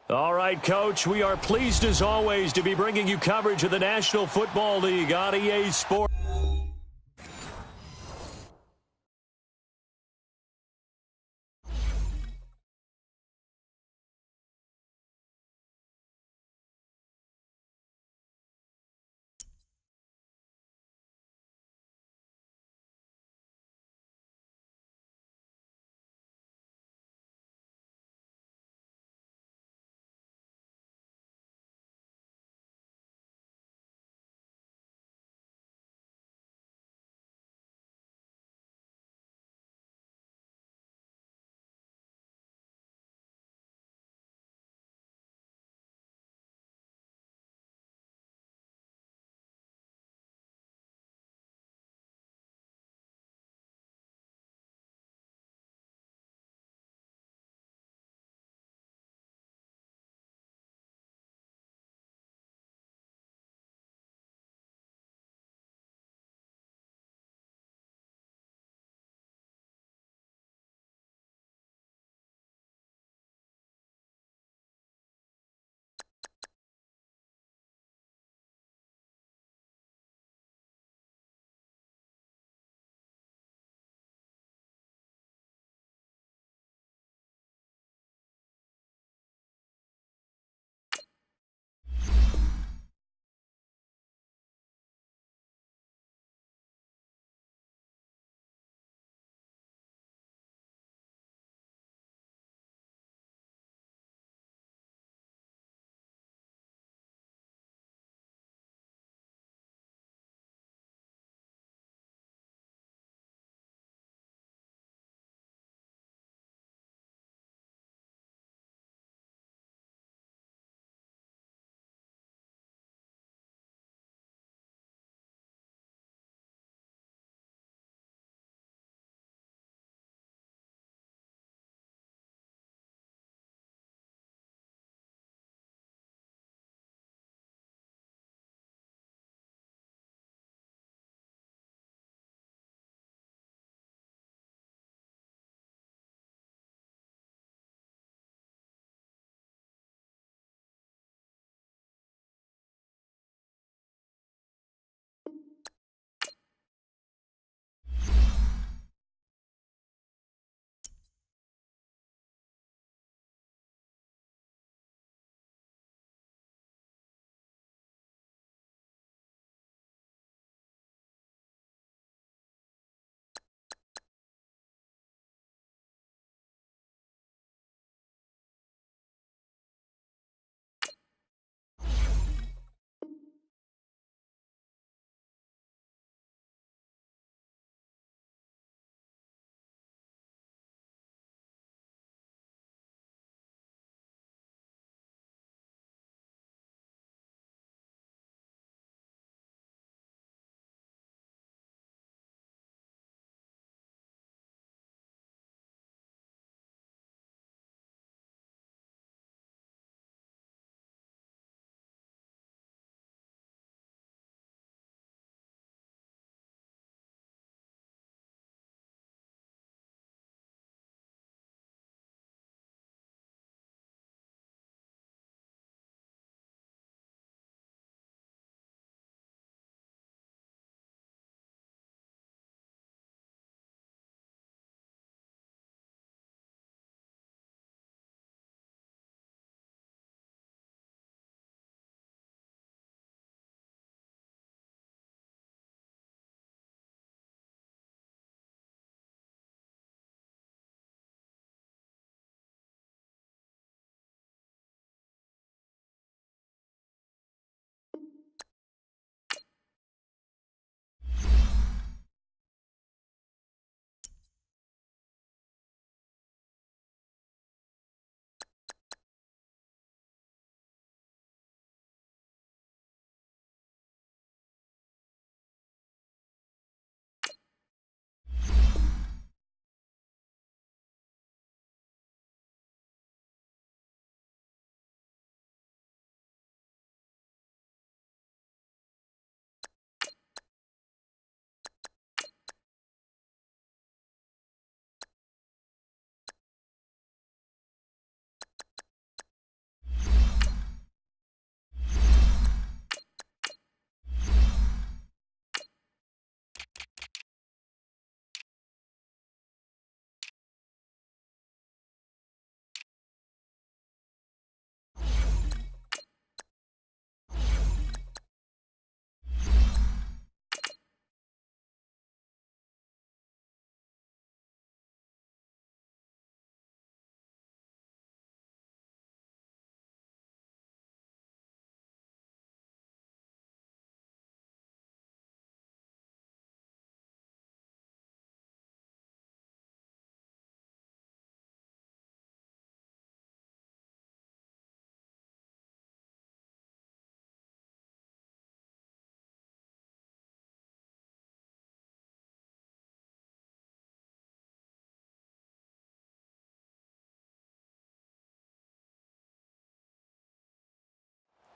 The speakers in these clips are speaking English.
All right, Coach, we are pleased as always to be bringing you coverage of the National Football League on EA Sports.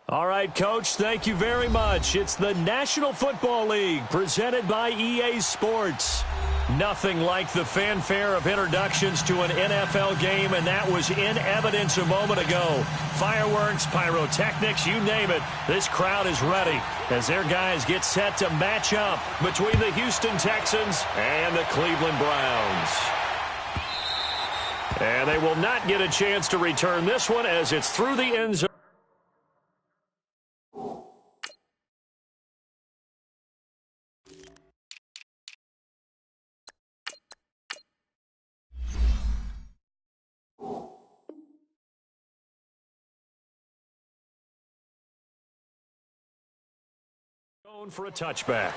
All right, Coach, thank you very much. It's the National Football League presented by EA Sports. Nothing like the fanfare of introductions to an NFL game, and that was in evidence a moment ago. Fireworks, pyrotechnics, you name it. This crowd is ready as their guys get set to match up between the Houston Texans and the Cleveland Browns. And they will not get a chance to return this one as it's through the end zone. Going for a touchback.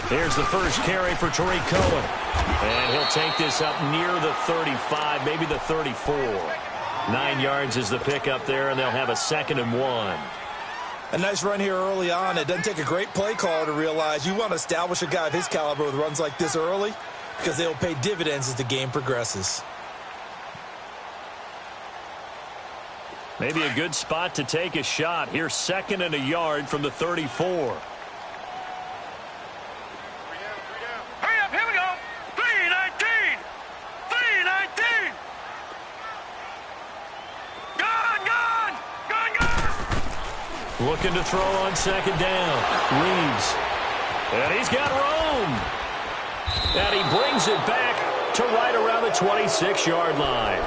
Here's the first carry for Tariq Cohen. And he'll take this up near the 35, maybe the 34. 9 yards is the pickup there, and they'll have a 2nd and 1. A nice run here early on. It doesn't take a great play call to realize you want to establish a guy of his caliber with runs like this early because they'll pay dividends as the game progresses. Maybe a good spot to take a shot. Here's 2nd and a yard from the 34. Looking to throw on 2nd down. Reeves. And he's got room. And he brings it back to right around the 26-yard line.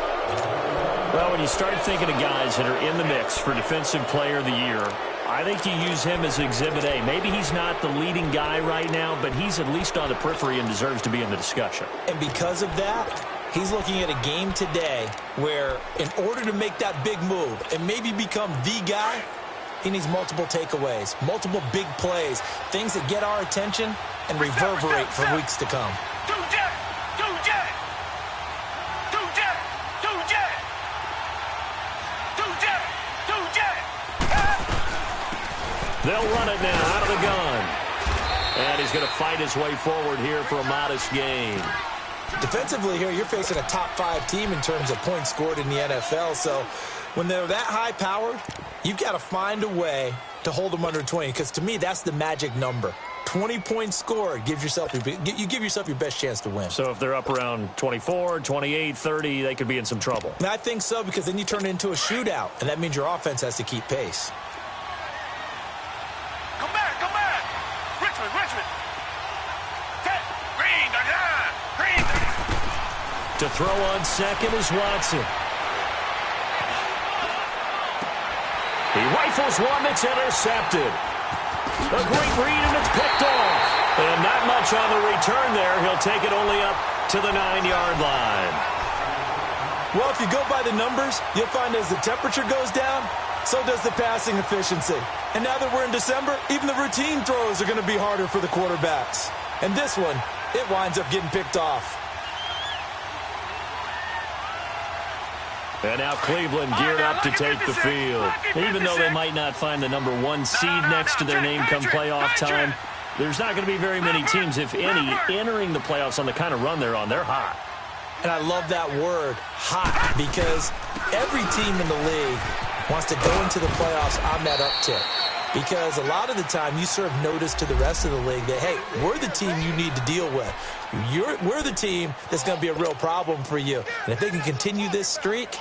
Well, when you start thinking of guys that are in the mix for Defensive Player of the Year, I think you use him as Exhibit A. Maybe he's not the leading guy right now, but he's at least on the periphery and deserves to be in the discussion. And because of that, he's looking at a game today where in order to make that big move and maybe become the guy, he needs multiple takeaways, multiple big plays, things that get our attention and reverberate for weeks to come. They'll run it now out of the gun. And he's going to fight his way forward here for a modest gain. Defensively here, you're facing a top 5 team in terms of points scored in the NFL. So when they're that high-powered, you've got to find a way to hold them under 20, because to me, that's the magic number. 20 points scored, you give yourself your best chance to win. So if they're up around 24, 28, 30, they could be in some trouble. And I think so, because then you turn it into a shootout, and that means your offense has to keep pace. Come back. Richmond. Green. To throw on 2nd is Watson. He rifles one that's intercepted. A great read, and it's picked off. And not much on the return there. He'll take it only up to the 9-yard line. Well, if you go by the numbers, you'll find as the temperature goes down, so does the passing efficiency. And now that we're in December, even the routine throws are going to be harder for the quarterbacks. And this one, it winds up getting picked off. And now Cleveland geared up to take the field. Even though they might not find the number 1 seed next to their name come playoff time, there's not going to be very many teams, if any, entering the playoffs on the kind of run they're on. They're hot. And I love that word, hot, because every team in the league wants to go into the playoffs on that uptick. Because a lot of the time you serve notice to the rest of the league that, hey, we're the team you need to deal with. We're the team that's going to be a real problem for you. And if they can continue this streak,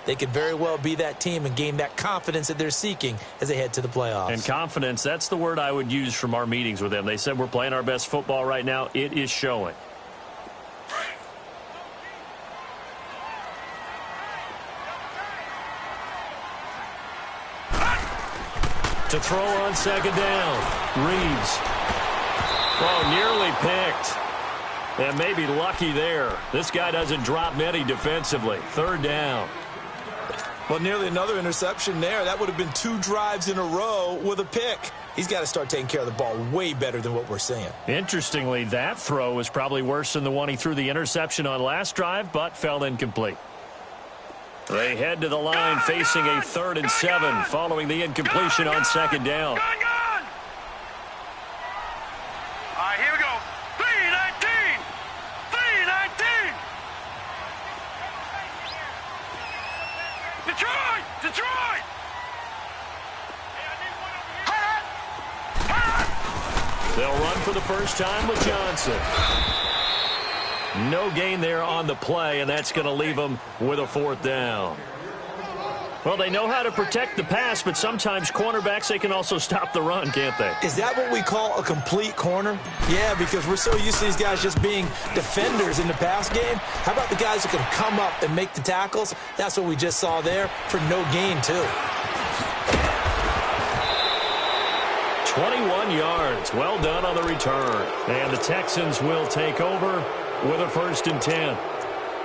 they could very well be that team and gain that confidence that they're seeking as they head to the playoffs. And confidence, that's the word I would use from our meetings with them. They said we're playing our best football right now. It is showing. To throw on 2nd down. Reeves. Oh, nearly picked. And maybe lucky there. This guy doesn't drop many defensively. 3rd down. Well, nearly another interception there. That would have been 2 drives in a row with a pick. He's got to start taking care of the ball way better than what we're seeing. Interestingly, that throw was probably worse than the one he threw the interception on last drive, but fell incomplete. They head to the line facing a 3rd and 7 following the incompletion on 2nd down. All right, here we go. 3-19. 3-19. Detroit! Detroit! They'll run for the first time with Johnson. No gain there on the play, and that's going to leave them with a 4th down. Well, they know how to protect the pass, but sometimes cornerbacks, they can also stop the run, can't they? Is that what we call a complete corner? Yeah, because we're so used to these guys just being defenders in the pass game. How about the guys who can come up and make the tackles? That's what we just saw there for no gain, too. 21 yards. Well done on the return. And the Texans will take over with a 1st and 10.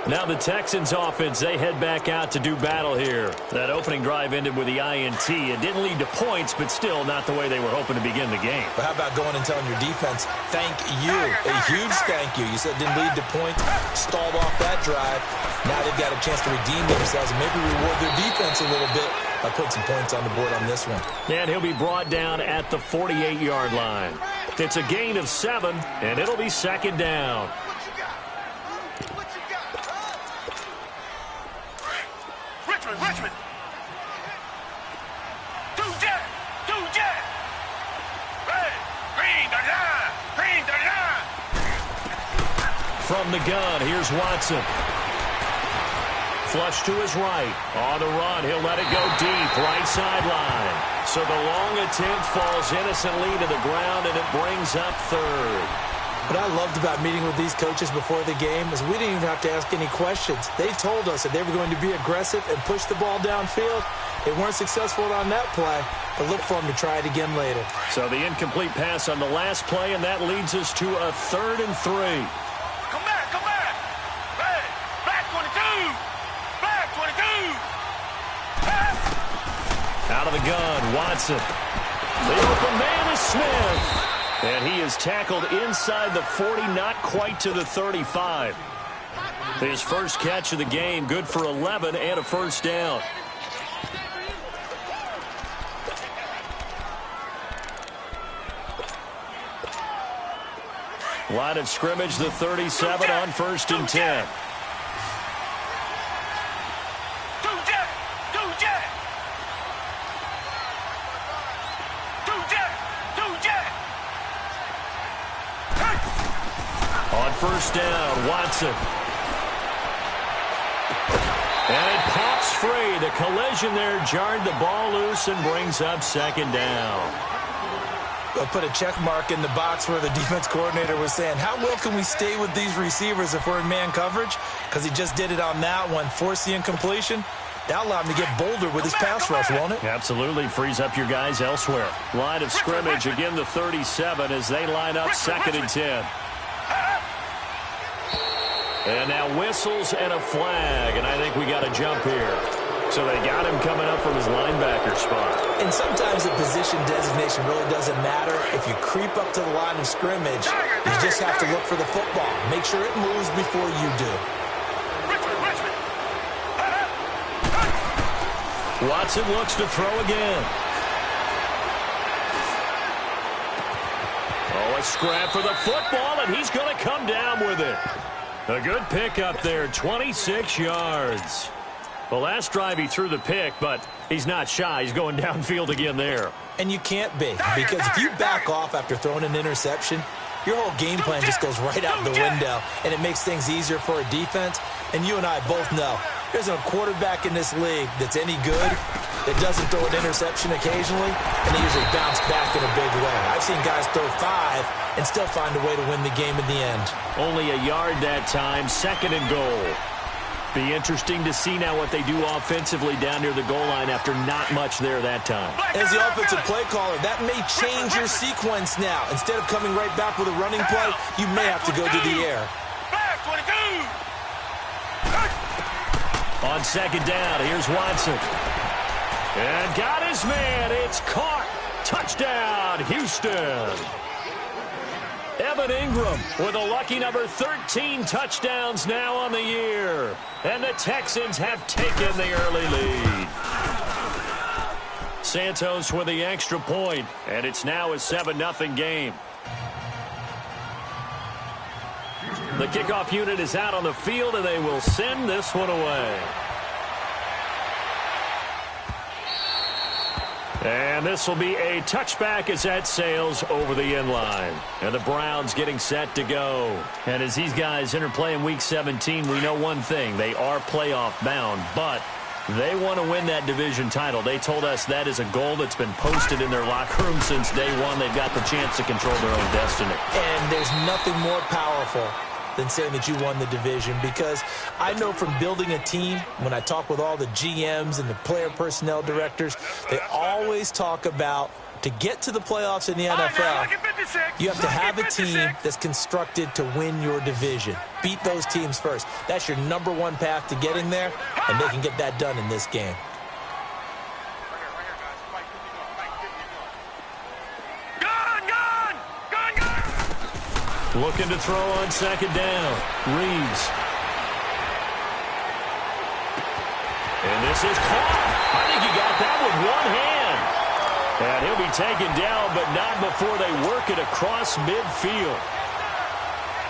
Now the Texans offense, they head back out to do battle here. That opening drive ended with the INT. It didn't lead to points, but still not the way they were hoping to begin the game. But how about going and telling your defense, thank you, a huge thank you. You said it didn't lead to points, stalled off that drive. Now they've got a chance to redeem themselves and maybe reward their defense a little bit by putting some points on the board on this one. And he'll be brought down at the 48-yard line. It's a gain of 7, and it'll be 2nd down. Richmond. 2 jet. Red. Green 39. From the gun, here's Watson. Flush to his right. On the run, he'll let it go deep, right sideline. So the long attempt falls innocently to the ground, and it brings up 3rd. What I loved about meeting with these coaches before the game is we didn't even have to ask any questions. They told us that they were going to be aggressive and push the ball downfield. They weren't successful on that play, but look for them to try it again later. So the incomplete pass on the last play, and that leads us to a 3rd and 3. Come back. Hey, back 22. Back 22. Out of the gun, Watson. The open man is Smith. And he is tackled inside the 40, not quite to the 35. His first catch of the game, good for 11 and a 1st down. Line of scrimmage, the 37 on 1st and 10. On 1st down, Watson. And it pops free. The collision there jarred the ball loose and brings up 2nd down. I'll put a check mark in the box where the defense coordinator was saying, how well can we stay with these receivers if we're in man coverage? Because he just did it on that one, forced the incompletion. That'll allow him to get bolder with his pass rush, won't it? Absolutely. Frees up your guys elsewhere. Line of scrimmage, again the 37 as they line up 2nd and 10. And now whistles and a flag, and I think we got a jump here. So they got him coming up from his linebacker spot. And sometimes the position designation really doesn't matter. If you creep up to the line of scrimmage, you just have to look for the football. Make sure it moves before you do. Watson looks to throw again. Oh, a scrap for the football, and he's going to come down with it. A good pick up there, 26 yards. The last drive he threw the pick, but he's not shy. He's going downfield again there. And you can't be, because if you back off after throwing an interception, your whole game plan just goes right out the window, and it makes things easier for a defense. And you and I both know there's a quarterback in this league that's any good that doesn't throw an interception occasionally, and they usually bounce back in a big way. I've seen guys throw 5 and still find a way to win the game in the end. Only a yard that time, 2nd and goal. Be interesting to see now what they do offensively down near the goal line after not much there that time. As the offensive play caller, that may change your sequence now. Instead of coming right back with a running play, you may have to go to the air. On second down, here's Watson. And got his man. It's caught. Touchdown, Houston. Evan Ingram with a lucky number 13 touchdowns now on the year. And the Texans have taken the early lead. Santos with the extra point, and it's now a 7-0 game. The kickoff unit is out on the field, and they will send this one away. And this will be a touchback as that sails over the end line. And the Browns getting set to go. And as these guys interplay in Week 17, we know one thing. They are playoff bound, but they want to win that division title. They told us that is a goal that's been posted in their locker room since day one. They've got the chance to control their own destiny. And there's nothing more powerful than saying that you won the division, because I know from building a team, when I talk with all the GMs and the player personnel directors, they always talk about, to get to the playoffs in the NFL, you have to have a team that's constructed to win your division. Beat those teams first. That's your number one path to getting there, and they can get that done in this game. Looking to throw on second down. Reeves. And this is caught. I think he got that with one hand. And he'll be taken down, but not before they work it across midfield.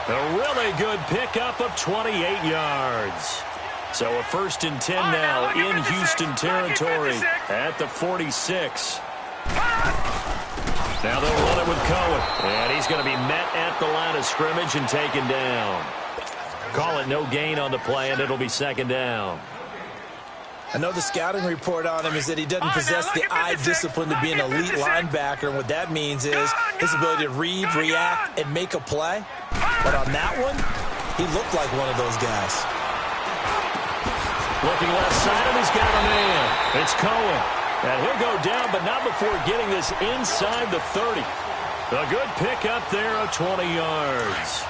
A really good pickup of 28 yards. So a 1st and 10 now in Houston territory at the 46. Now they'll run it with Cohen. And he's going to be met at the line of scrimmage and taken down. Call it no gain on the play, and it'll be second down. I know the scouting report on him is that he doesn't possess the eye discipline to be an elite linebacker. And what that means is his ability to read, react, and make a play. But on that one, he looked like one of those guys. Looking left side, and he's got a man. It's Cohen. And he'll go down, but not before getting this inside the 30. A good pickup there of 20 yards.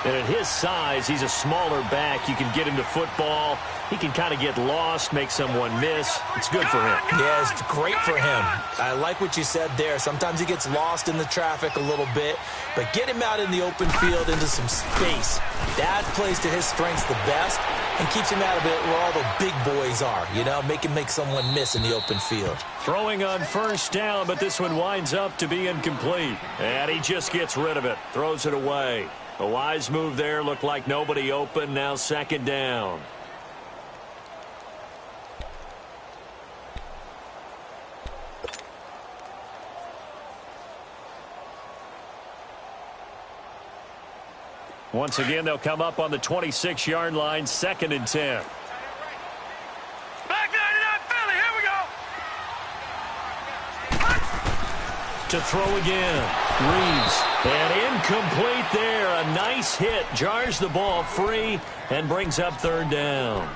And at his size, he's a smaller back. You can get him to football. He can kind of get lost, make someone miss. It's good for him. Yeah, it's great for him. I like what you said there. Sometimes he gets lost in the traffic a little bit, but get him out in the open field into some space. That plays to his strengths the best and keeps him out of it where all the big boys are, you know, make someone miss in the open field. Throwing on first down, but this one winds up to be incomplete. And he just gets rid of it, throws it away. A wise move there, looked like nobody open, now second down. Once again, they'll come up on the 26-yard line, 2nd and 10. Back 99 Philly, here we go. To throw again. Reeves. And incomplete there. A nice hit. Jars the ball free and brings up 3rd down.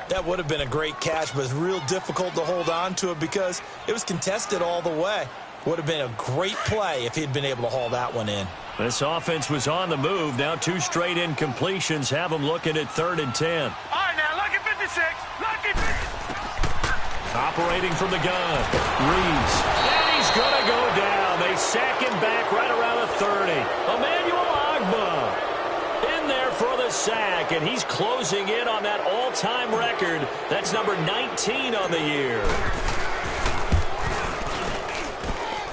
That would have been a great catch, but it's real difficult to hold on to it because it was contested all the way. Would have been a great play if he'd been able to haul that one in. This offense was on the move. Now 2 straight incompletions have them looking at 3rd and 10. All right, now, lucky 56. Lucky 56. Operating from the gun. Reeves. And he's going to go down. They sack him back right around the 30. Emmanuel Ogbah in there for the sack, and he's closing in on that all-time record. That's number 19 on the year.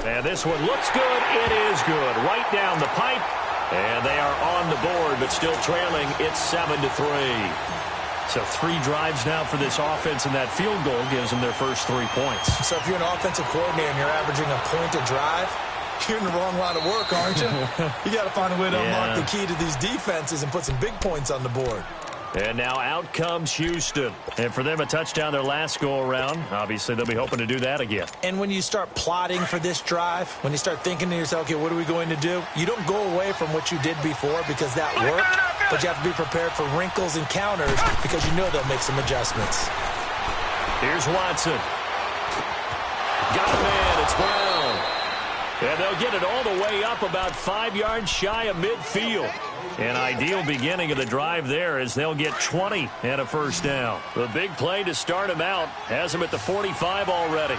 And this one looks good. It is good. Right down the pipe. And they are on the board, but still trailing. It's 7-3. So 3 drives now for this offense, and that field goal gives them their first 3 points. So if you're an offensive coordinator and you're averaging a point a drive, you're in the wrong line of work, aren't you? You got to find a way to unlock the key to these defenses and put some big points on the board. And now out comes Houston. And for them, a touchdown their last go-around. Obviously, they'll be hoping to do that again. And when you start plotting for this drive, when you start thinking to yourself, okay, what are we going to do? You don't go away from what you did before because that worked, but you have to be prepared for wrinkles and counters because you know they'll make some adjustments. Here's Watson. Got a man. It's Brown. And they'll get it all the way up about 5 yards shy of midfield. An ideal beginning of the drive there as they'll get 20 and a first down. The big play to start him out has him at the 45 already.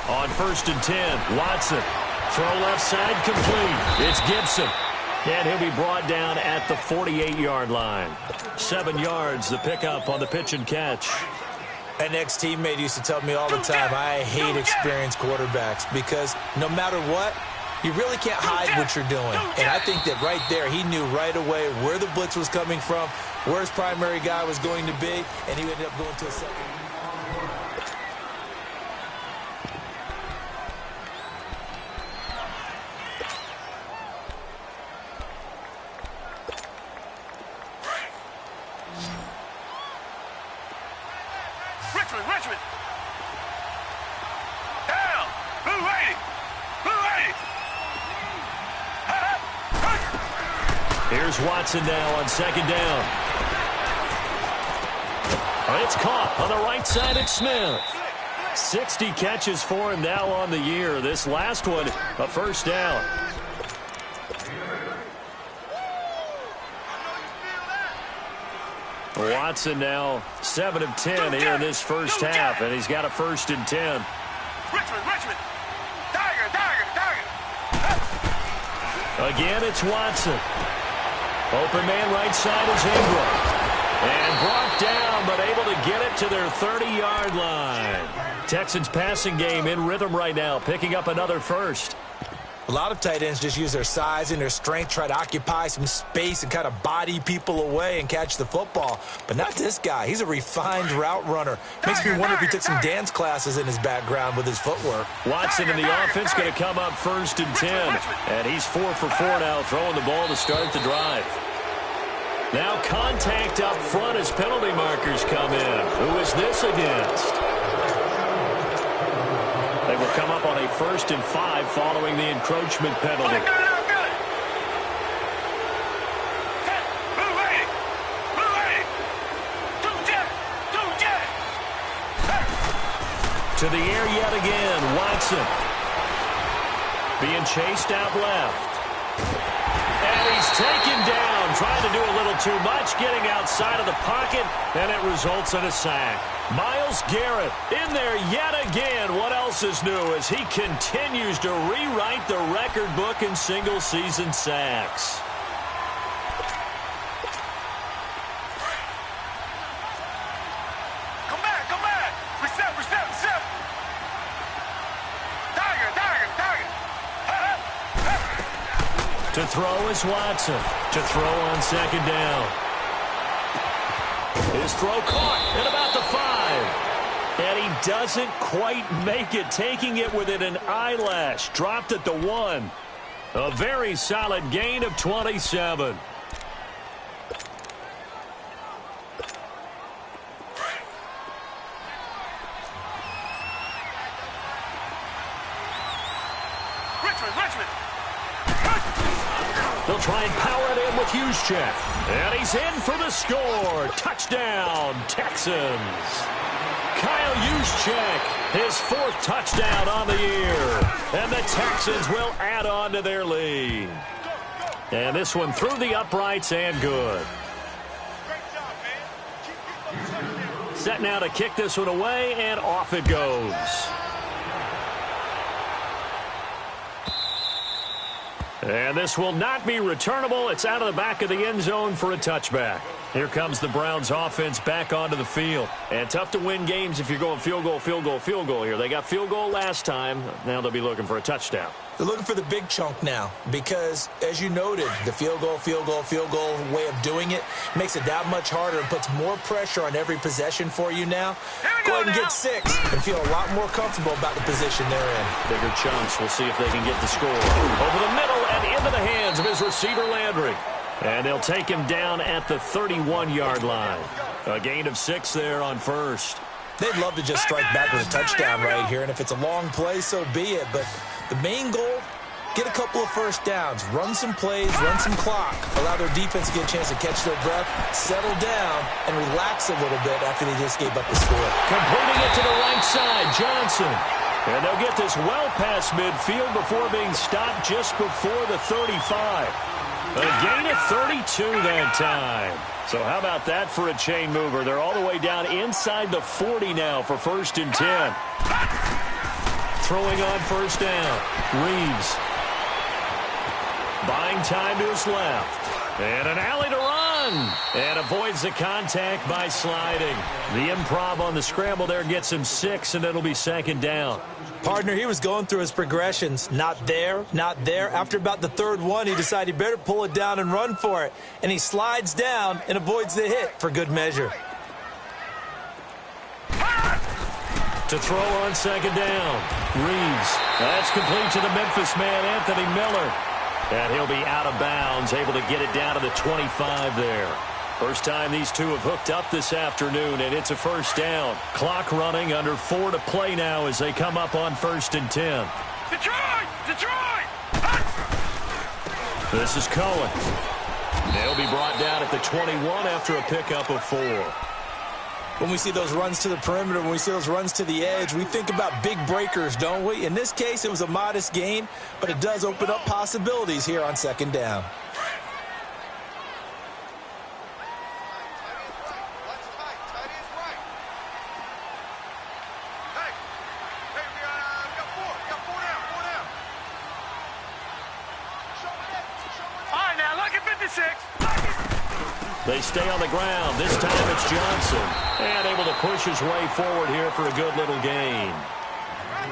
On 1st and 10, Watson. Throw left side complete. It's Gibson. And he'll be brought down at the 48-yard line. 7 yards, the pickup on the pitch and catch. An ex-teammate used to tell me all the time, I hate experienced quarterbacks because no matter what, you really can't hide what you're doing. And I think that right there, he knew right away where the blitz was coming from, where his primary guy was going to be, and he ended up going to a second. Richmond. Down. Blue 80. Here's Watson now on 2nd down. It's caught on the right side at Smith. 60 catches for him now on the year. This last one, a first down. Watson now 7 of 10 here in this first half, and he's got a 1st and 10. Richmond. Tiger. Again, it's Watson. Open man right side is Ingram. And brought down, but able to get it to their 30-yard line. Texans passing game in rhythm right now, picking up another first. A lot of tight ends just use their size and their strength, try to occupy some space and kind of body people away and catch the football. But not this guy. He's a refined route runner. Makes me wonder if he took some dance classes in his background with his footwork. Watson in the offense going to come up 1st and 10. And he's 4 for 4 now, throwing the ball to start the drive. Now contact up front as penalty markers come in. Who is this against? They will come up on a 1st and 5 following the encroachment penalty. To the air yet again, Watson. Being chased out left. And he's taken down, trying to do a little too much, getting outside of the pocket, and it results in a sack. Myles Garrett in there yet again. What else is new as he continues to rewrite the record book in single-season sacks. Come back. Reset. Tiger. To throw is Watson. To throw on 2nd down. His throw caught at about the 5. And he doesn't quite make it, taking it within an eyelash. Dropped at the 1. A very solid gain of 27. Richmond. They'll try and power it in with Juszczyk. And he's in for the score. Touchdown, Texans. Kyle Juszczyk, his 4th touchdown on the year. And the Texans will add on to their lead. And this one through the uprights and good. Set now to kick this one away, and off it goes. And this will not be returnable. It's out of the back of the end zone for a touchback. Here comes the Browns offense back onto the field. And tough to win games if you're going field goal here. They got field goal last time. Now they'll be looking for a touchdown. They're looking for the big chunk now because, as you noted, the field goal way of doing it makes it that much harder and puts more pressure on every possession for you now. Go ahead and get 6 and feel a lot more comfortable about the position they're in. Bigger chunks. We'll see if they can get the score. Over the middle and into the hands of his receiver, Landry. And they'll take him down at the 31-yard line. A gain of 6 there on 1st. They'd love to just strike back with a touchdown right here, and if it's a long play, so be it. But the main goal, get a couple of first downs, run some plays, run some clock, allow their defense to get a chance to catch their breath, settle down, and relax a little bit after they just gave up the score. Completing it to the right side, Johnson. And they'll get this well past midfield before being stopped just before the 35. A gain of 32 that time. So how about that for a chain mover? They're all the way down inside the 40 now for 1st and 10. Throwing on 1st down. Reeves. Buying time to his left. And an alley to run. And avoids the contact by sliding. The improv on the scramble there gets him 6, and it'll be 2nd down. Partner, he was going through his progressions. Not there, not there. After about the 3rd one, he decided he better pull it down and run for it. And he slides down and avoids the hit for good measure. To throw on 2nd down. Reeves. That's complete to the Memphis man, Anthony Miller. And he'll be out of bounds, able to get it down to the 25 there. First time these two have hooked up this afternoon, and it's a 1st down. Clock running, under 4 to play now as they come up on 1st and 10. Detroit! Detroit! This is Cohen. They'll be brought down at the 21 after a pickup of 4. When we see those runs to the perimeter, when we see those runs to the edge, we think about big breakers, don't we? In this case, it was a modest gain, but it does open up possibilities here on 2nd down. They stay on the ground. This time it's Johnson. And able to push his way forward here for a good little gain.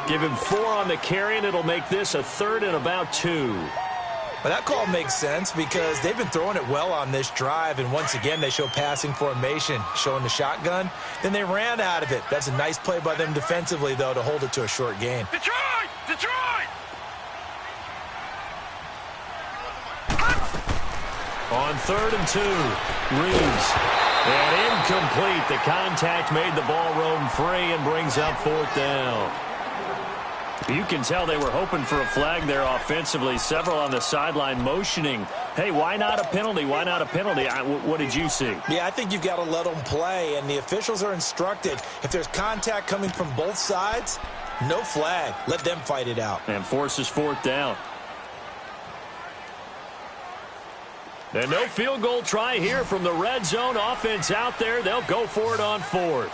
Give him 4 on the carry, and it'll make this a 3rd and about 2. Well, that call makes sense because they've been throwing it well on this drive, and once again they show passing formation, showing the shotgun. Then they ran out of it. That's a nice play by them defensively, though, to hold it to a short gain. Detroit! Detroit! On 3rd and 2, Reeves. And incomplete. The contact made the ball roam free and brings up 4th down. You can tell they were hoping for a flag there offensively. Several on the sideline motioning, hey, why not a penalty? Why not a penalty? What did you see? Yeah, I think you've got to let them play, and the officials are instructed. If there's contact coming from both sides, no flag. Let them fight it out. And forces 4th down. And no field goal try here from the red zone. Offense out there. They'll go for it on 4th.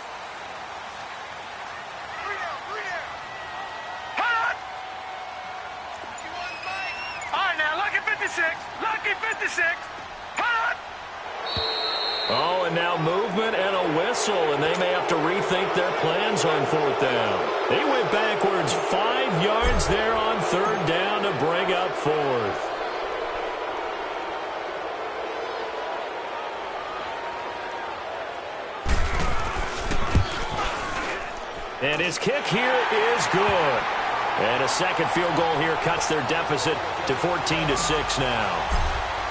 All right, now, lucky 56. Lucky 56. Oh, and now movement and a whistle, and they may have to rethink their plans on 4th down. They went backwards 5 yards there on 3rd down to bring up 4th. And his kick here is good. And a 2nd field goal here cuts their deficit to 14-6 now.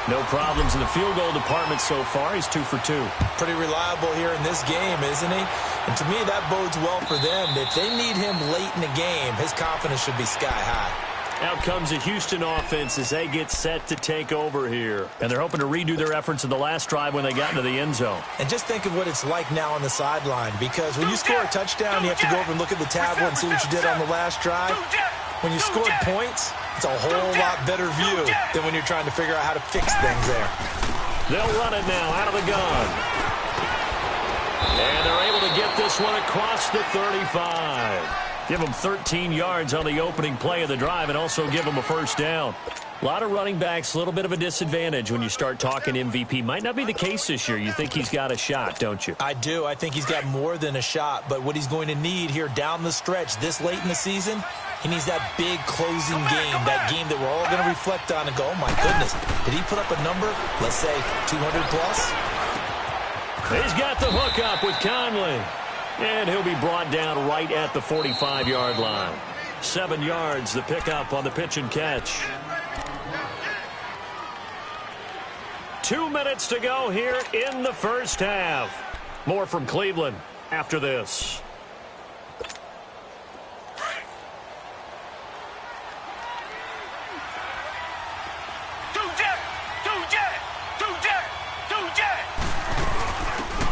No problems in the field goal department so far. He's 2 for 2. Pretty reliable here in this game, isn't he? And to me, that bodes well for them. If they need him late in the game, his confidence should be sky high. Out comes the Houston offense as they get set to take over here. And they're hoping to redo their efforts in the last drive when they got into the end zone. And just think of what it's like now on the sideline, because when you score a touchdown, you have to go over and look at the tablet and see what you did on the last drive. When you scored points, it's a whole lot better view than when you're trying to figure out how to fix things there. They'll run it now out of the gun. And they're able to get this one across the 35. Give them 13 yards on the opening play of the drive and also give them a 1st down. A lot of running backs, a little bit of a disadvantage when you start talking MVP. Might not be the case this year. You think he's got a shot, don't you? I do. I think he's got more than a shot. But what he's going to need here down the stretch this late in the season, he needs that big closing game, that game that we're all going to reflect on and go, oh, my goodness, did he put up a number, let's say 200 plus? He's got the hook up with Conley. And he'll be brought down right at the 45-yard line. 7 yards, the pickup on the pitch and catch. 2 minutes to go here in the first half. More from Cleveland after this.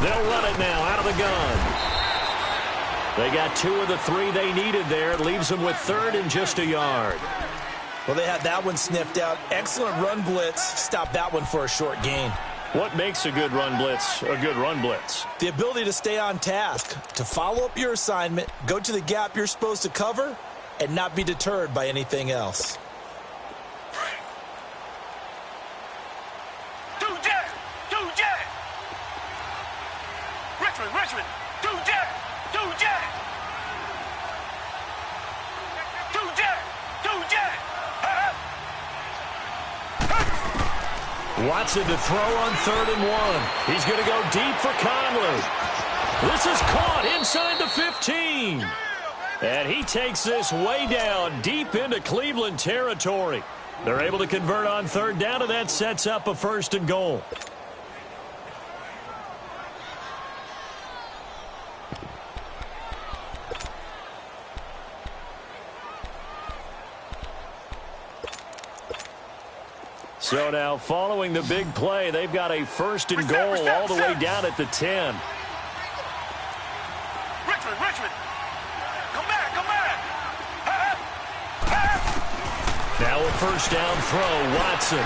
They'll run it now out of the gun. They got 2 of the 3 they needed there. It leaves them with 3rd and just a yard. Well, they had that one sniffed out. Excellent run blitz. Stop that one for a short gain. What makes a good run blitz a good run blitz? The ability to stay on task, to follow up your assignment, go to the gap you're supposed to cover, and not be deterred by anything else. Richmond, 2 jet, 2 jet. 2 jet, 2 jet. Watson to throw on 3rd and 1. He's going to go deep for Conley. This is caught inside the 15. And he takes this way down deep into Cleveland territory. They're able to convert on 3rd down, and that sets up a 1st and goal. So now, following the big play, they've got a 1st and goal all the way down at the 10. Richmond. Come back. Now a 1st down throw, Watson.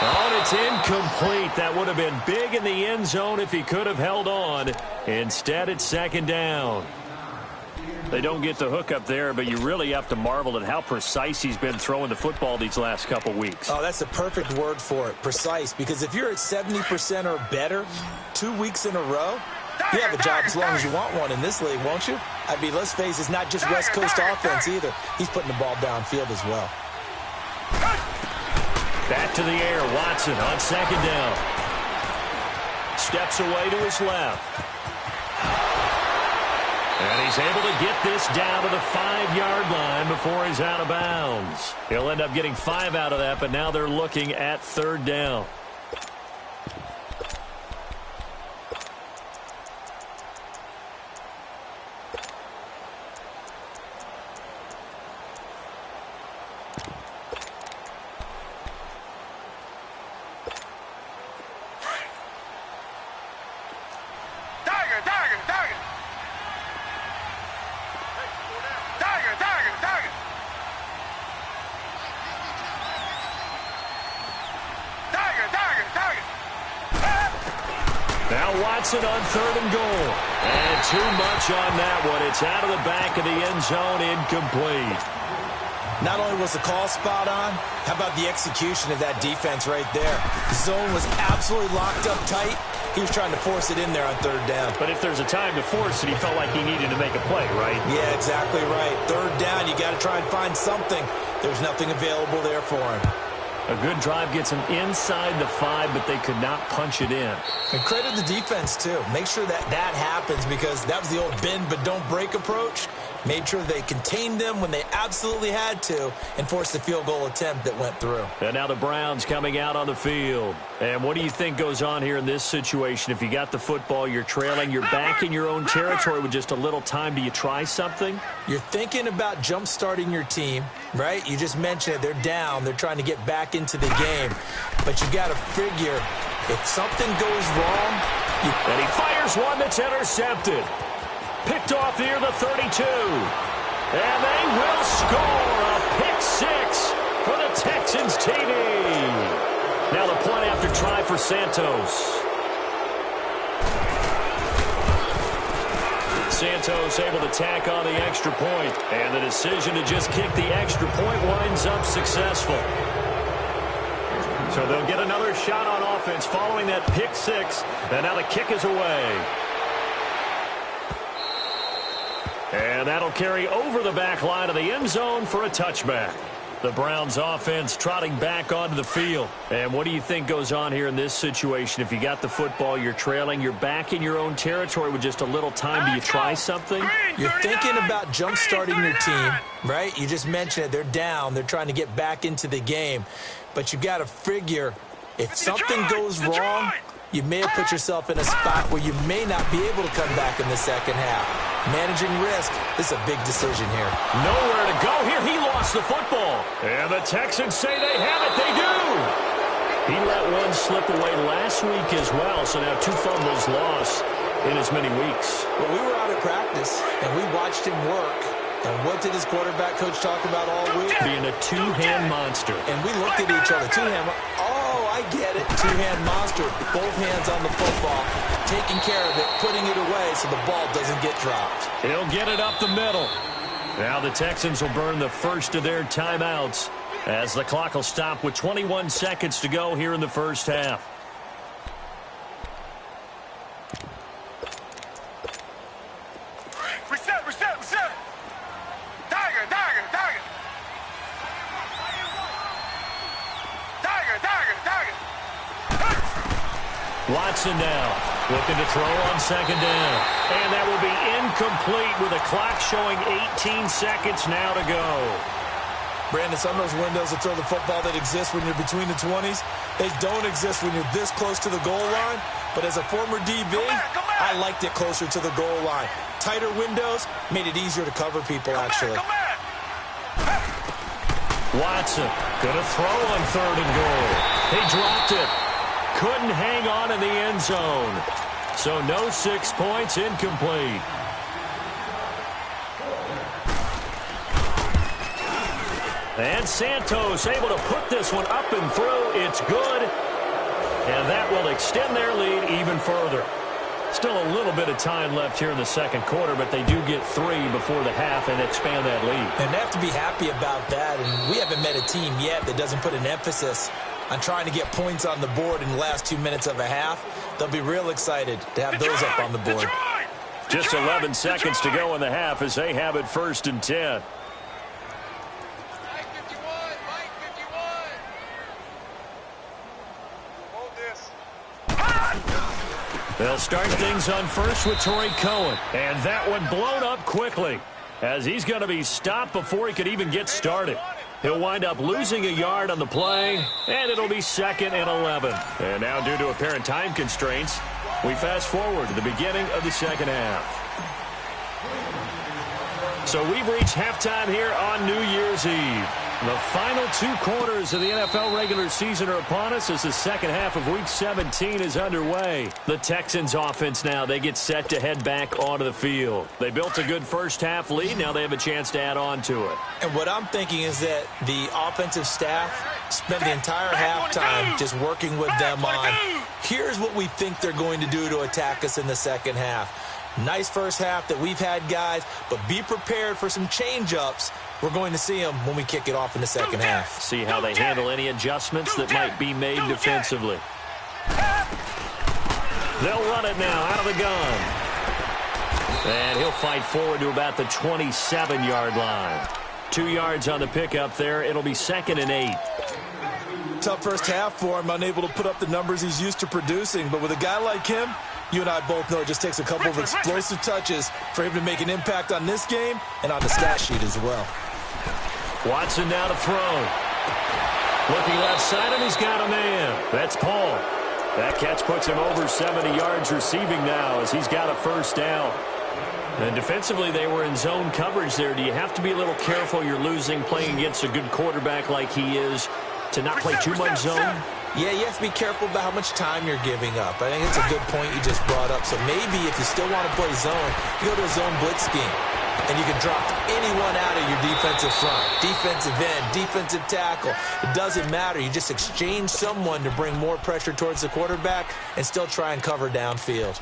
Oh, and it's incomplete. That would have been big in the end zone if he could have held on. Instead, it's 2nd down. They don't get the hook up there, but you really have to marvel at how precise he's been throwing the football these last couple weeks. Oh, that's the perfect word for it, precise, because if you're at 70% or better 2 weeks in a row, you have a job as long as you want one in this league, won't you? I mean, let's face it, it's not just West Coast offense either. He's putting the ball downfield as well. Back to the air, Watson on 2nd down. Steps away to his left. And he's able to get this down to the 5-yard line before he's out of bounds. He'll end up getting 5 out of that, but now they're looking at 3rd down. Watson on 3rd and goal. And too much on that one. It's out of the back of the end zone, incomplete. Not only was the call spot on, how about the execution of that defense right there? The zone was absolutely locked up tight. He was trying to force it in there on 3rd down. But if there's a time to force it, he felt like he needed to make a play, right? Yeah, exactly right. 3rd down, you got to try and find something. There's nothing available there for him. A good drive gets him inside the 5, but they could not punch it in. And credit the defense, too. Make sure that happens, because that was the old bend but don't break approach. Made sure they contained them when they absolutely had to and forced the field goal attempt that went through. And now the Browns coming out on the field. And what do you think goes on here in this situation? If you got the football, you're trailing, you're back in your own territory with just a little time. Do you try something? You're thinking about jump-starting your team, right? You just mentioned it. They're down. They're trying to get back into the game. But you got to figure, if something goes wrong... And he fires one that's intercepted. Picked off near the 32. And they will score a pick 6 for the Texans TD. Now the point after try for Santos. Santos able to tack on the extra point. And the decision to just kick the extra point winds up successful. So they'll get another shot on offense following that pick 6. And now the kick is away. And that'll carry over the back line of the end zone for a touchback. The Browns offense trotting back onto the field. And what do you think goes on here in this situation? If you got the football, you're trailing, you're back in your own territory with just a little time. Do you try something? You're thinking about jump-starting your team, right? You just mentioned it. They're down. They're trying to get back into the game. But you got to figure, if something goes wrong, you may have put yourself in a spot where you may not be able to come back in the second half. Managing risk is a big decision here. Nowhere to go here. He lost the football. And the Texans say they have it. They do. He let one slip away last week as well, so now 2 fumbles lost. in as many weeks. Well, we were out at practice, and we watched him work. And what did his quarterback coach talk about all week? Being a two-hand monster. And we looked at each other. Two-hand. Oh, I get it. Two-hand monster. Both hands on the football, taking care of it, putting it away so the ball doesn't get dropped. He'll get it up the middle. Now the Texans will burn the first of their timeouts as the clock will stop with 21 seconds to go here in the first half. Reset. Tiger. Watson now looking to throw on second down. And that will be incomplete with a clock showing 18 seconds now to go. Brandon, some of those windows to throw the football that exist when you're between the 20s, they don't exist when you're this close to the goal line. But as a former DB, I liked it closer to the goal line. Tighter windows made it easier to cover people, actually. Watson gonna throw on third and goal. He dropped it. Couldn't hang on in the end zone. So no 6 points, incomplete. And Santos able to put this one up and through. It's good. And that will extend their lead even further. Still a little bit of time left here in the second quarter, but they do get 3 before the half and expand that lead. And they have to be happy about that. And we haven't met a team yet that doesn't put an emphasis on trying to get points on the board in the last 2 minutes of a half. They'll be real excited to have those up on the board. Just 11 seconds to go in the half as they have it first and 10. They'll start things on first with Torrey Cohen. And that one blown up quickly as he's going to be stopped before he could even get started. He'll wind up losing a yard on the play, and it'll be 2nd and 11. And now, due to apparent time constraints, we fast forward to the beginning of the second half. So we've reached halftime here on New Year's Eve. The final 2 quarters of the NFL regular season are upon us as the second half of Week 17 is underway. The Texans offense now, they get set to head back onto the field. They built a good first half lead. Now they have a chance to add on to it. And what I'm thinking is that the offensive staff spent the entire halftime just working with them on, here's what we think they're going to do to attack us in the second half. Nice first half that we've had, guys, but be prepared for some change-ups. We're going to see them when we kick it off in the second half. See how they handle any adjustments that might be made defensively. They'll run it now out of the gun. And he'll fight forward to about the 27-yard line. 2 yards on the pickup there. It'll be 2nd and 8. Tough first half for him, unable to put up the numbers he's used to producing. But with a guy like him, you and I both know it just takes a couple of explosive touches for him to make an impact on this game and on the stat sheet as well. Watson now to throw. Looking left side, and he's got a man. That's Paul. That catch puts him over 70 yards receiving now as he's got a first down. And defensively, they were in zone coverage there. Do you have to be a little careful you're losing playing against a good quarterback like he is to not play too much zone? Yeah, you have to be careful about how much time you're giving up. I think it's a good point you just brought up. So maybe if you still want to play zone, you go to a zone blitz scheme. And you can drop anyone out of your defensive front. Defensive end, defensive tackle. It doesn't matter. You just exchange someone to bring more pressure towards the quarterback and still try and cover downfield.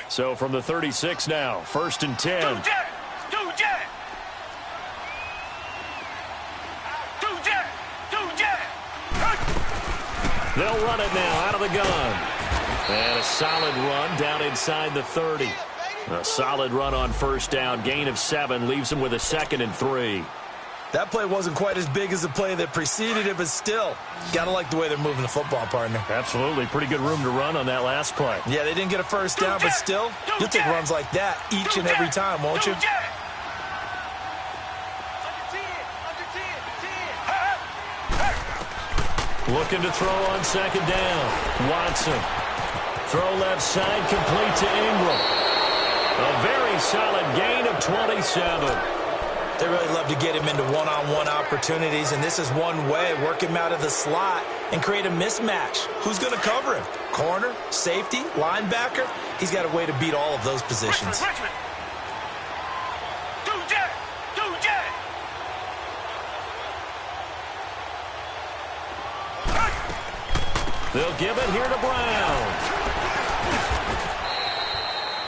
So from the 36 now, 1st and 10. They'll run it now out of the gun. And a solid run down inside the 30. A solid run on first down. Gain of 7 leaves them with a 2nd and 3. That play wasn't quite as big as the play that preceded it, but still, gotta like the way they're moving the football, partner. Absolutely. Pretty good room to run on that last play. Yeah, they didn't get a first down, but still, you'll take runs like that each and every time, won't you? Looking to throw on second down. Watson. Throw left side, complete to Ingram. A very solid gain of 27. They really love to get him into one-on-one opportunities, and this is one way. Work him out of the slot and create a mismatch. Who's going to cover him? Corner, safety, linebacker? He's got a way to beat all of those positions. Richmond. Do jet. They'll give it here to Brown.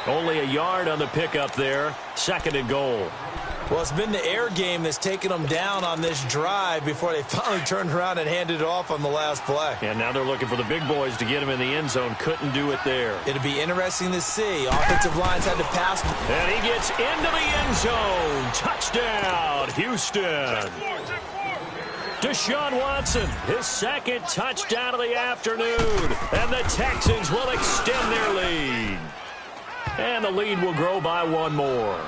Only a yard on the pickup there. 2nd and goal. Well, it's been the air game that's taken them down on this drive before they finally turned around and handed it off on the last play. And now they're looking for the big boys to get him in the end zone. Couldn't do it there. It'll be interesting to see. Offensive lines had to pass. And he gets into the end zone. Touchdown, Houston. Deshaun Watson, his 2nd touchdown of the afternoon. And the Texans will extend their lead. And the lead will grow by 1 more.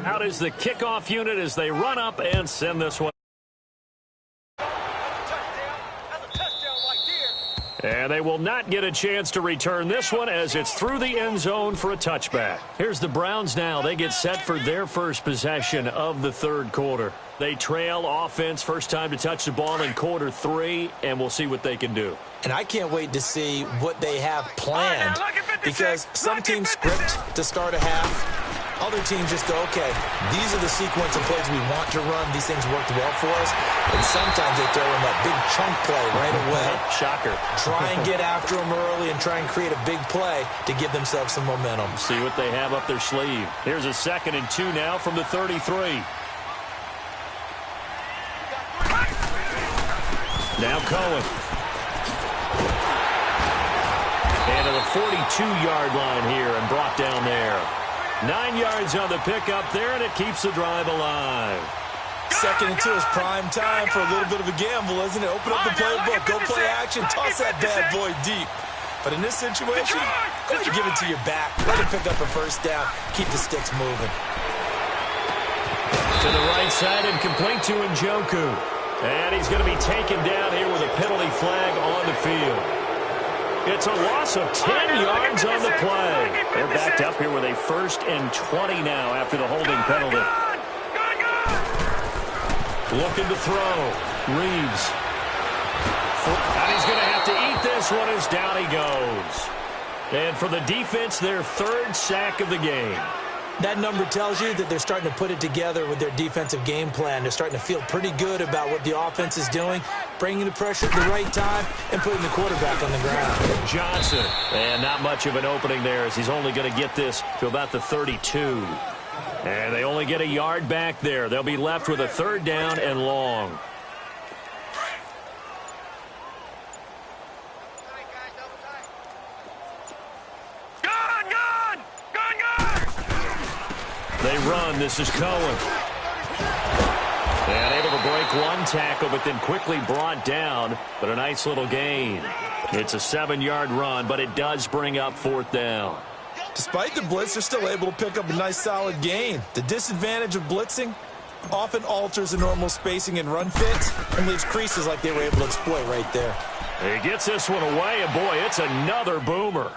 Out is the kickoff unit as they run up and send this one. And they will not get a chance to return this one as it's through the end zone for a touchback. Here's the Browns now. They get set for their first possession of the 3rd quarter. They trail offense, first time to touch the ball in quarter 3, and we'll see what they can do. And I can't wait to see what they have planned, because some teams script to start a half. Other teams just go, okay, these are the sequence of plays we want to run. These things worked well for us. And sometimes they throw in that big chunk play right away. Shocker. Try and get after them early and try and create a big play to give themselves some momentum. See what they have up their sleeve. Here's a 2nd and 2 now from the 33. Now Cohen. And to the 42-yard line here and brought down there. 9 yards on the pickup there, and it keeps the drive alive. 2nd and 2 is prime time for a little bit of a gamble, isn't it? Open up the playbook, go play action, toss that bad boy deep. But in this situation, go ahead and give it to your back. Let it pick up a first down. Keep the sticks moving. To the right side and complete to Njoku. And he's going to be taken down here with a penalty flag on the field. It's a loss of 10 yards on the play. They're backed up here with a 1st and 20 now after the holding penalty. Looking to throw. Reeves. And he's going to have to eat this one as down he goes. And for the defense, their 3rd sack of the game. That number tells you that they're starting to put it together with their defensive game plan. They're starting to feel pretty good about what the offense is doing, bringing the pressure at the right time, and putting the quarterback on the ground. Johnson. And not much of an opening there as he's only going to get this to about the 32. And they only get a yard back there. They'll be left with a 3rd down and long. They run. This is Cohen. And able to break 1 tackle, but then quickly brought down. But a nice little gain. It's a 7-yard run, but it does bring up 4th down. Despite the blitz, they're still able to pick up a nice solid gain. The disadvantage of blitzing often alters the normal spacing and run fits and leaves creases like they were able to exploit right there. He gets this one away, and boy, it's another boomer.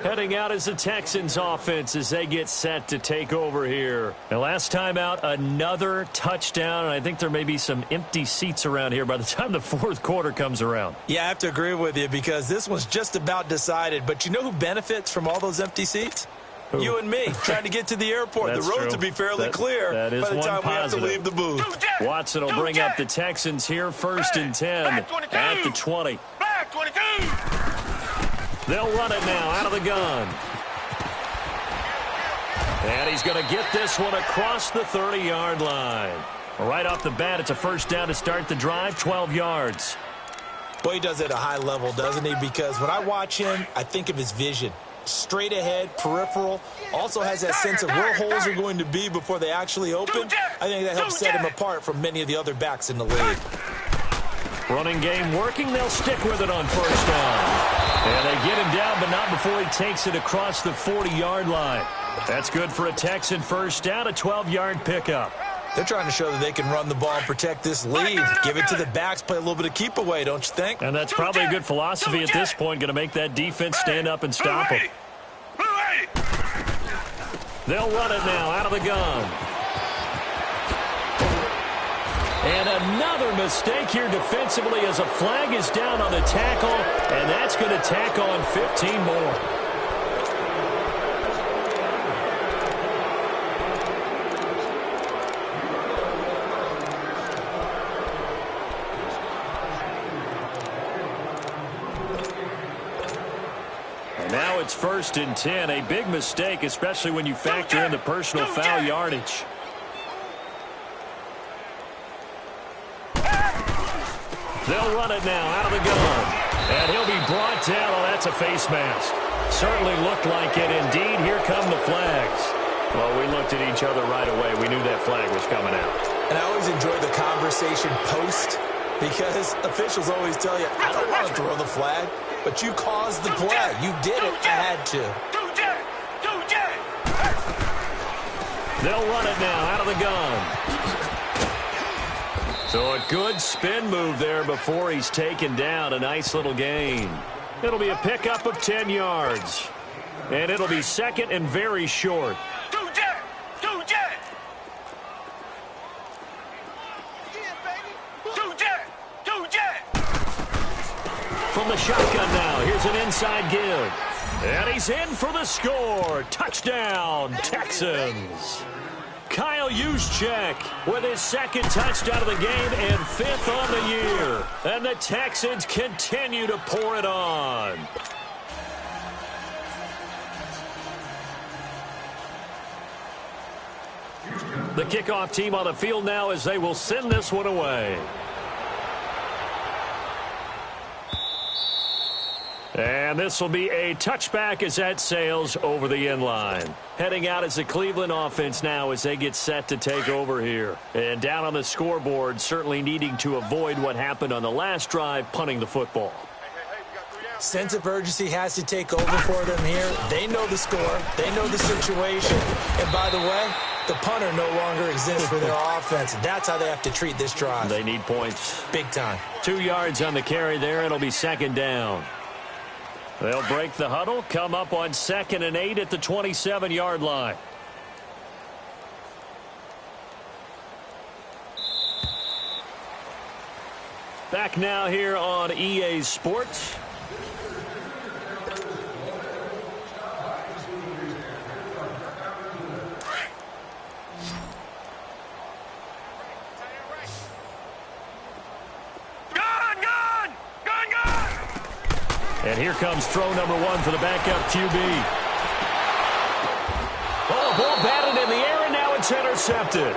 Heading out is the Texans offense as they get set to take over here. Now, last time out, another touchdown, and I think there may be some empty seats around here by the time the 4th quarter comes around. Yeah, I have to agree with you because this one's just about decided. But you know who benefits from all those empty seats? Who? You and me, trying to get to the airport. The road to be fairly clear that is by the time we have to leave the booth. Watson will bring up the Texans here, 1st and 10 at the 20. Back 22. They'll run it now out of the gun. And he's going to get this one across the 30-yard line. Right off the bat, it's a first down to start the drive, 12 yards. Well, he does it at a high level, doesn't he? Because when I watch him, I think of his vision. Straight ahead, peripheral, also has that sense of where holes are going to be before they actually open. I think that helps set him apart from many of the other backs in the league. Running game working. They'll stick with it on first down. And they get him down, but not before he takes it across the 40-yard line. That's good for a Texan first down, a 12-yard pickup. They're trying to show that they can run the ball and protect this lead. Give it to the backs, play a little bit of keep away, don't you think? And that's probably a good philosophy at this point, going to make that defense stand up and stop them. They'll run it now out of the gun. And another mistake here defensively as a flag is down on the tackle, and that's going to tack on 15 more. Now it's 1st and 10. A big mistake, especially when you factor in the personal foul yardage. They'll run it now out of the gun. And he'll be brought down. Oh, that's a face mask. Certainly looked like it. Indeed, here come the flags. Well, we looked at each other right away. We knew that flag was coming out. And I always enjoy the conversation post because officials always tell you, I don't want to throw the flag. But you caused the play. You did it. I had to. They'll run it now out of the gun. So a good spin move there before he's taken down. A nice little gain. It'll be a pickup of 10 yards. And it'll be second and very short. From the shotgun now, here's an inside give. And he's in for the score. Touchdown, Texans. Kyle Juszczyk with his second touchdown of the game and 5th on the year. And the Texans continue to pour it on. The kickoff team on the field now as they will send this one away. And this will be a touchback as that sails over the end line. Heading out as the Cleveland offense now as they get set to take over here. And down on the scoreboard, certainly needing to avoid what happened on the last drive, punting the football. Sense of urgency has to take over for them here. They know the score. They know the situation. And by the way, the punter no longer exists for their offense. That's how they have to treat this drive. They need points. Big time. 2 yards on the carry there. It'll be second down. They'll break the huddle, come up on 2nd and 8 at the 27-yard line. Back now here on EA Sports. And here comes throw number 1 for the backup QB. Oh, ball batted in the air, and now it's intercepted.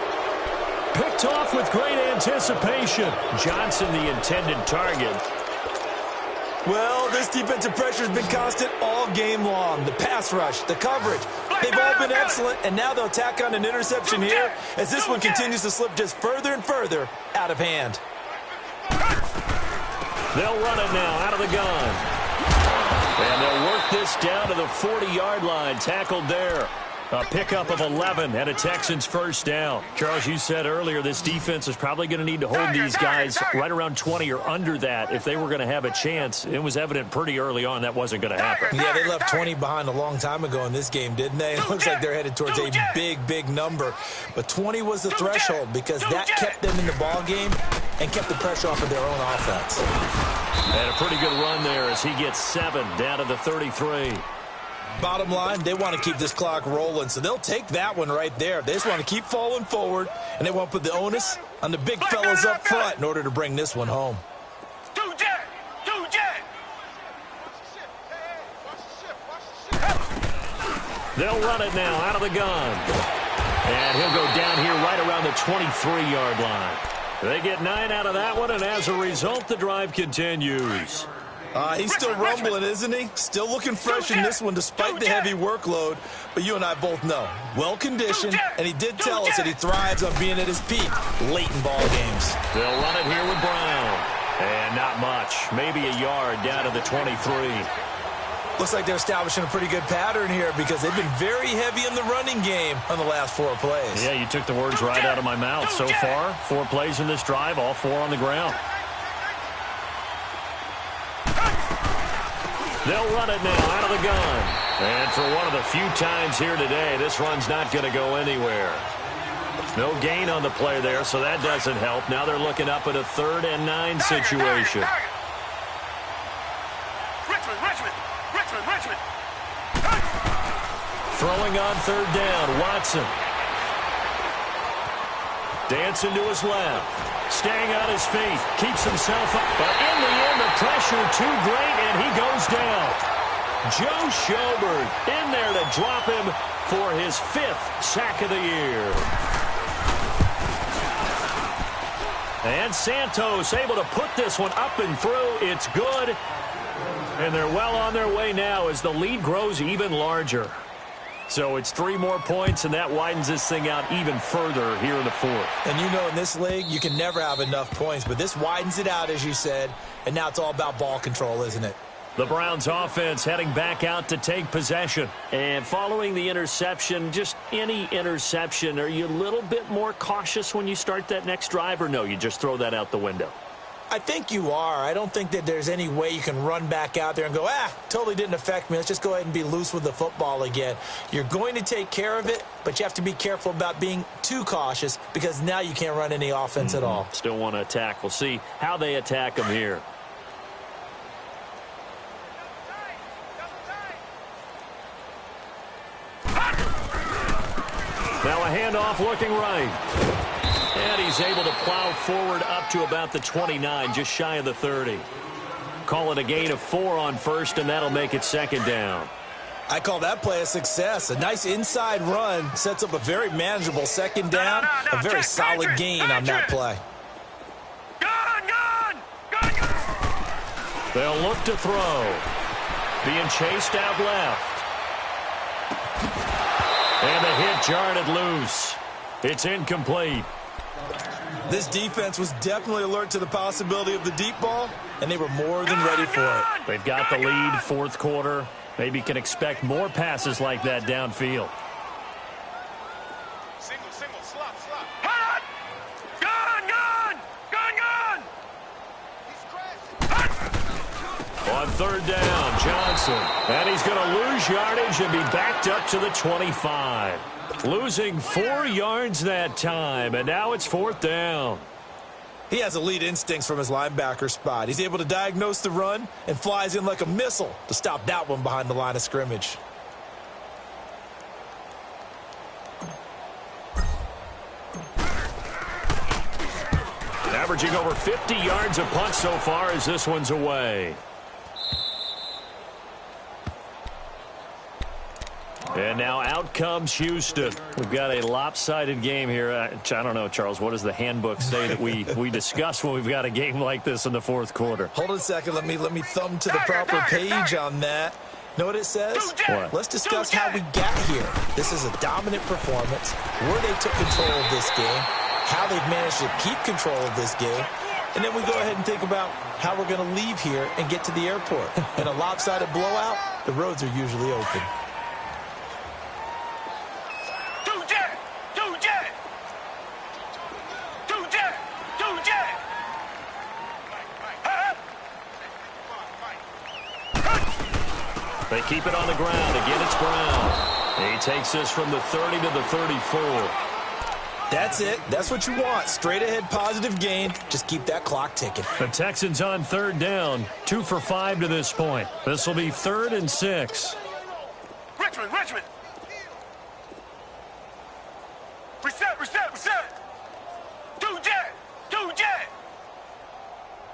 Picked off with great anticipation. Johnson, the intended target. Well, this defensive pressure has been constant all game long. The pass rush, the coverage, they've all been excellent, and now they'll tack on an interception here as this one continues to slip just further and further out of hand. They'll run it now out of the gun. And they'll work this down to the 40-yard line. Tackled there. A pickup of 11 and a Texans first down. Charles, you said earlier this defense is probably going to need to hold these guys right around 20 or under that if they were going to have a chance. It was evident pretty early on that wasn't going to happen. Yeah, they left 20 behind a long time ago in this game, didn't they? It looks like they're headed towards a big, big number. But 20 was the threshold because that kept them in the ball game and kept the pressure off of their own offense. And a pretty good run there as he gets 7 down to the 33. Bottom line, they want to keep this clock rolling, so they'll take that one right there. They just want to keep falling forward, and they want to put the onus on the big fellas up front in order to bring this one home. They'll run it now out of the gun. And he'll go down here right around the 23-yard line. They get 9 out of that one, and as a result, the drive continues. He's still rumbling, isn't he? Still looking fresh in this one despite the heavy workload. But you and I both know, well-conditioned, and he did tell us that he thrives on being at his peak late in ball games. They'll run it here with Brown. And not much. Maybe a yard down to the 23. Looks like they're establishing a pretty good pattern here because they've been very heavy in the running game on the last 4 plays. Yeah, you took the words right out of my mouth. So far, 4 plays in this drive, all 4 on the ground. They'll run it now out of the gun. And for one of the few times here today, this run's not going to go anywhere. No gain on the play there, so that doesn't help. Now they're looking up at a 3rd and 9 situation. Richmond. Throwing on 3rd down, Watson. Dancing to his left. Staying on his feet. Keeps himself up. But in the end, the pressure too great, and he goes down. Joe Schobert in there to drop him for his 5th sack of the year. And Santos able to put this one up and through. It's good. And they're well on their way now as the lead grows even larger. So it's 3 more points, and that widens this thing out even further here in the 4th. And you know in this league, you can never have enough points, but this widens it out, as you said, and now it's all about ball control, isn't it? The Browns offense heading back out to take possession. And following the interception, just any interception, are you a little bit more cautious when you start that next drive, or no, you just throw that out the window? I think you are. I don't think that there's any way you can run back out there and go, totally didn't affect me. Let's just go ahead and be loose with the football again. You're going to take care of it, but you have to be careful about being too cautious because now you can't run any offense at all. Still want to attack. We'll see how they attack them here. Now a handoff looking right. And he's able to plow forward up to about the 29, just shy of the 30. Call it a gain of 4 on 1st, and that'll make it 2nd down. I call that play a success. A nice inside run sets up a very manageable 2nd down. A very solid gain on that play. Gun! They'll look to throw. Being chased out left. And the hit jarred it loose. It's incomplete. This defense was definitely alert to the possibility of the deep ball, and they were more than ready for it. They've got the lead, 4th quarter. Maybe can expect more passes like that downfield. Single, slot. Hot! Gun! On 3rd down, Johnson. And he's going to lose yardage and be backed up to the 25. Losing 4 yards that time, and now it's 4th down. He has elite instincts from his linebacker spot. He's able to diagnose the run and flies in like a missile to stop that one behind the line of scrimmage. Averaging over 50 yards a punt so far as this one's away. And now out comes Houston. We've got a lopsided game here. I don't know, Charles, what does the handbook say that we discuss when we've got a game like this in the 4th quarter? Hold on a second. Let me thumb to the proper page on that. Know what it says? What? Let's discuss how we got here. This is a dominant performance, where they took control of this game, how they've managed to keep control of this game, and then we go ahead and think about how we're going to leave here and get to the airport. In a lopsided blowout, the roads are usually open. They keep it on the ground. Again, it's Brown. He takes this from the 30 to the 34. That's it. That's what you want. Straight ahead positive gain. Just keep that clock ticking. The Texans on 3rd down. 2 for 5 to this point. This will be 3rd and 6. Richmond. Reset. 2 jet.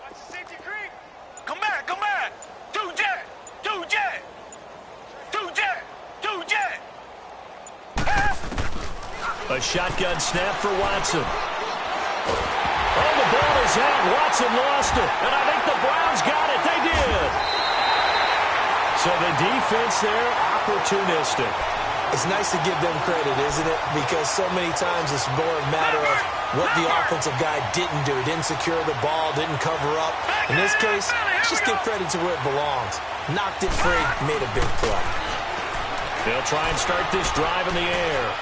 Watch the safety creep. Come back. 2 jet. A shotgun snap for Watson. Oh, the ball is out. Watson lost it. And I think the Browns got it. They did. So the defense there, opportunistic. It's nice to give them credit, isn't it? Because so many times it's more a matter of what the offensive guy didn't do. Didn't secure the ball, didn't cover up. In this case, just give credit to where it belongs. Knocked it free, made a big play. They'll try and start this drive in the air.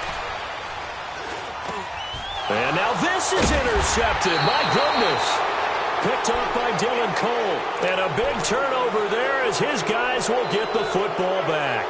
And now this is intercepted. My goodness. Picked up by Dylan Cole. And a big turnover there as his guys will get the football back.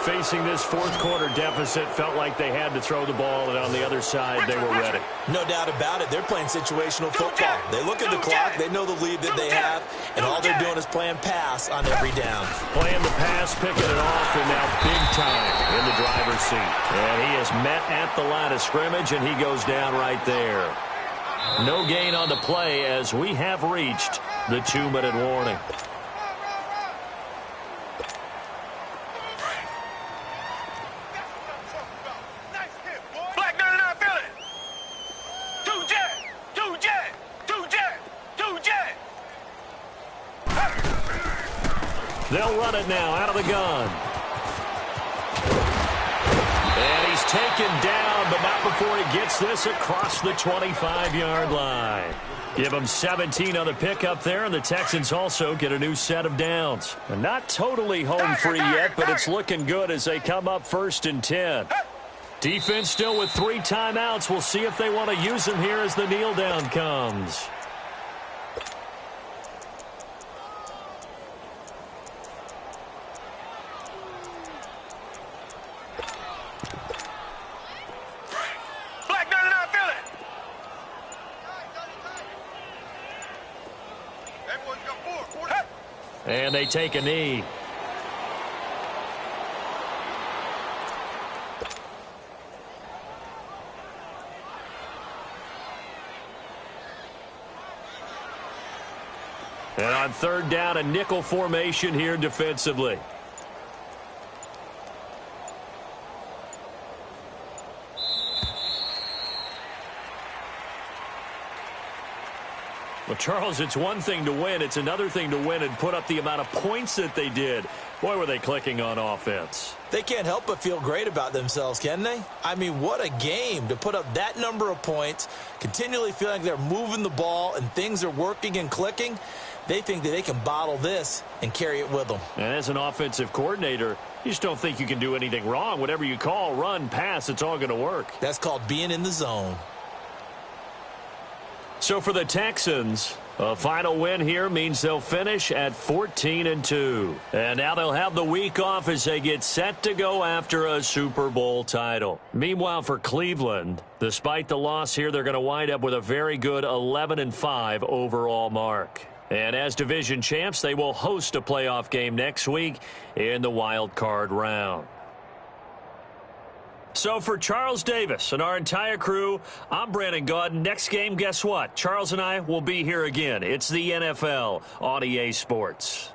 Facing this fourth quarter deficit, felt like they had to throw the ball, and on the other side, they were ready. No doubt about it. They're playing situational football. They look at the clock. They know the lead that they have, and all they're doing is playing pass on every down. Playing the pass, picking it off, and now big time in the driver's seat. And he is met at the line of scrimmage, and he goes down right there. No gain on the play as we have reached the 2-minute warning. They'll run it now out of the gun. And he's taken down, but not before he gets this across the 25-yard line. Give him 17 on the pickup there, and the Texans also get a new set of downs. And not totally home free yet, but it's looking good as they come up 1st and 10. Defense still with 3 timeouts. We'll see if they want to use them here as the kneel down comes. And they take a knee. And on 3rd down, a nickel formation here defensively. Well, Charles, it's one thing to win. It's another thing to win and put up the amount of points that they did. Boy, were they clicking on offense. They can't help but feel great about themselves, can they? I mean, what a game to put up that number of points, continually feeling like they're moving the ball and things are working and clicking. They think that they can bottle this and carry it with them. And as an offensive coordinator, you just don't think you can do anything wrong. Whatever you call, run, pass, it's all going to work. That's called being in the zone. So for the Texans, a final win here means they'll finish at 14-2. And now they'll have the week off as they get set to go after a Super Bowl title. Meanwhile, for Cleveland, despite the loss here, they're going to wind up with a very good 11-5 overall mark. And as division champs, they will host a playoff game next week in the wild card round. So for Charles Davis and our entire crew, I'm Brandon Gaudin. Next game, guess what? Charles and I will be here again. It's the NFL on EA Sports.